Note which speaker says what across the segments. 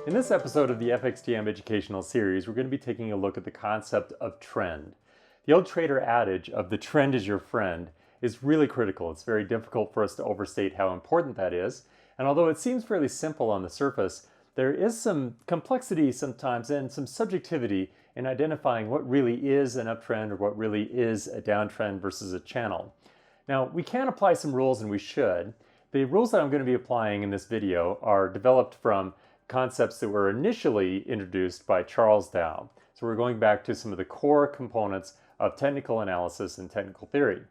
Speaker 1: In this episode of the FXTM educational series, we're going to be taking a look at the concept of trend. The old trader adage of the trend is your friend is really critical. It's very difficult for us to overstate how important that is. And although it seems fairly simple on the surface, there is some complexity sometimes and some subjectivity in identifying what really is an uptrend or what really is a downtrend versus a channel. Now, we can apply some rules, and we should. The rules that I'm going to be applying in this video are developed from concepts that were initially introduced by Charles Dow. So we're going back to some of the core components of technical analysis and technical theory.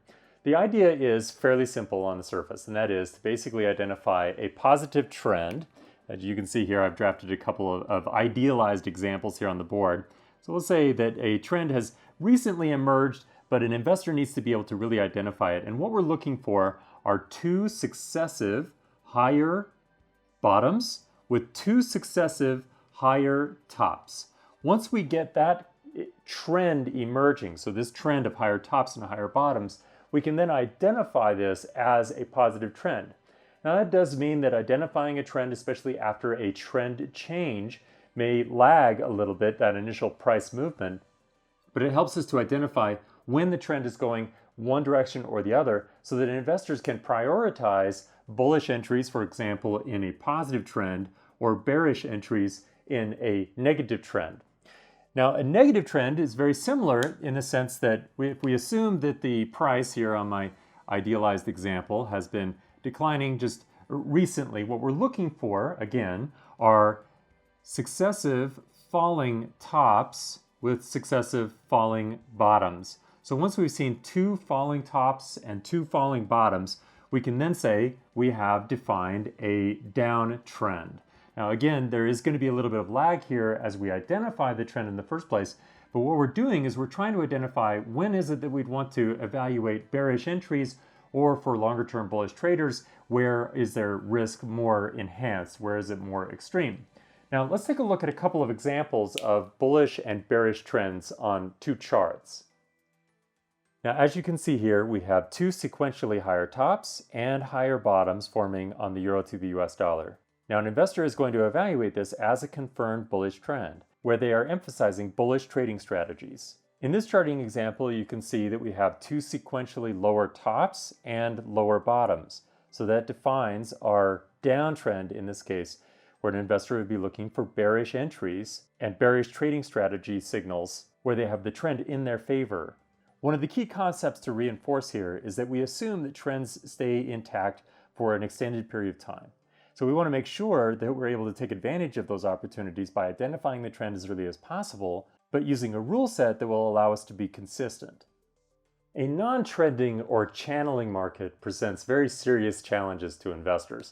Speaker 1: The idea is fairly simple on the surface, and that is to basically identify a positive trend. As you can see here, I've drafted a couple of idealized examples here on the board. So we'll say that a trend has recently emerged, but an investor needs to be able to really identify it. And what we're looking for are two successive higher bottoms with two successive higher tops. Once we get that trend emerging, so this trend of higher tops and higher bottoms, we can then identify this as a positive trend. Now that does mean that identifying a trend, especially after a trend change, may lag a little bit, that initial price movement, but it helps us to identify when the trend is going one direction or the other so that investors can prioritize bullish entries, for example, in a positive trend, or bearish entries in a negative trend. Now, a negative trend is very similar in the sense that if we assume that the price here on my idealized example has been declining just recently, what we're looking for, again, are successive falling tops with successive falling bottoms. So once we've seen two falling tops and two falling bottoms, we can then say we have defined a downtrend. Now again, there is going to be a little bit of lag here as we identify the trend in the first place, but what we're doing is we're trying to identify when is it that we'd want to evaluate bearish entries, or for longer term bullish traders, where is their risk more enhanced, where is it more extreme. Now let's take a look at a couple of examples of bullish and bearish trends on two charts. Now, as you can see here, we have two sequentially higher tops and higher bottoms forming on the euro to the US dollar. Now, an investor is going to evaluate this as a confirmed bullish trend, where they are emphasizing bullish trading strategies. In this charting example, you can see that we have two sequentially lower tops and lower bottoms. So that defines our downtrend in this case, where an investor would be looking for bearish entries and bearish trading strategy signals where they have the trend in their favor. One of the key concepts to reinforce here is that we assume that trends stay intact for an extended period of time. So we want to make sure that we're able to take advantage of those opportunities by identifying the trend as early as possible, but using a rule set that will allow us to be consistent. A non-trending or channeling market presents very serious challenges to investors.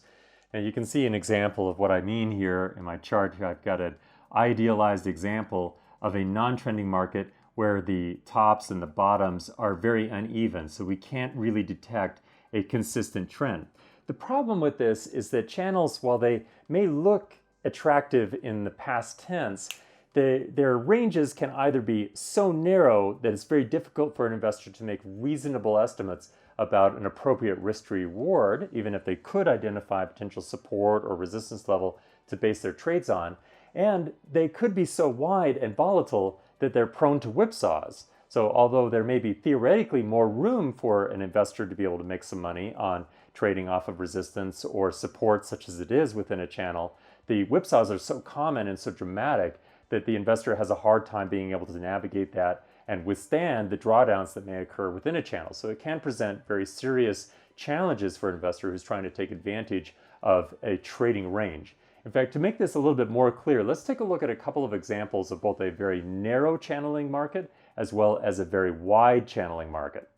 Speaker 1: Now you can see an example of what I mean here in my chart here. I've got an idealized example of a non-trending market where the tops and the bottoms are very uneven, so we can't really detect a consistent trend. The problem with this is that channels, while they may look attractive in the past tense, their ranges can either be so narrow that it's very difficult for an investor to make reasonable estimates about an appropriate risk to reward, even if they could identify potential support or resistance level to base their trades on, and they could be so wide and volatile that they're prone to whipsaws. So although there may be theoretically more room for an investor to be able to make some money on trading off of resistance or support such as it is within a channel, the whipsaws are so common and so dramatic that the investor has a hard time being able to navigate that and withstand the drawdowns that may occur within a channel. So it can present very serious challenges for an investor who's trying to take advantage of a trading range. In fact, to make this a little bit more clear, let's take a look at a couple of examples of both a very narrow channeling market as well as a very wide channeling market.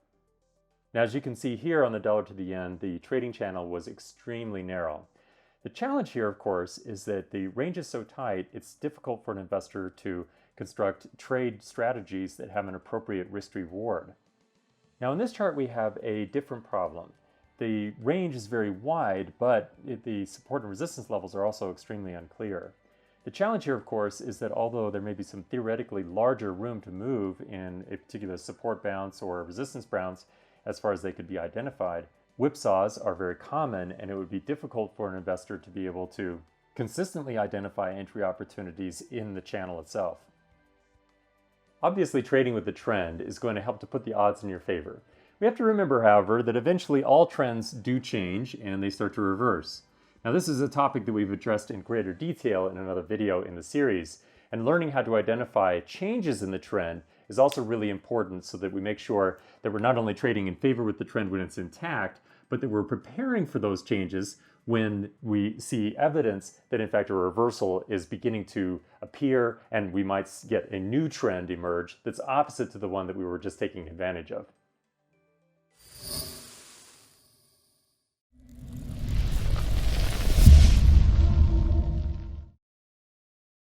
Speaker 1: Now, as you can see here on the dollar to the yen, the trading channel was extremely narrow. The challenge here, of course, is that the range is so tight, it's difficult for an investor to construct trade strategies that have an appropriate risk reward. Now, in this chart, we have a different problem. The range is very wide, but the support and resistance levels are also extremely unclear. The challenge here, of course, is that although there may be some theoretically larger room to move in a particular support bounce or resistance bounce, as far as they could be identified, whipsaws are very common, and it would be difficult for an investor to be able to consistently identify entry opportunities in the channel itself. Obviously, trading with the trend is going to help to put the odds in your favor. We have to remember, however, that eventually all trends do change and they start to reverse. Now, this is a topic that we've addressed in greater detail in another video in the series, and learning how to identify changes in the trend is also really important so that we make sure that we're not only trading in favor with the trend when it's intact, but that we're preparing for those changes when we see evidence that in fact a reversal is beginning to appear and we might get a new trend emerge that's opposite to the one that we were just taking advantage of.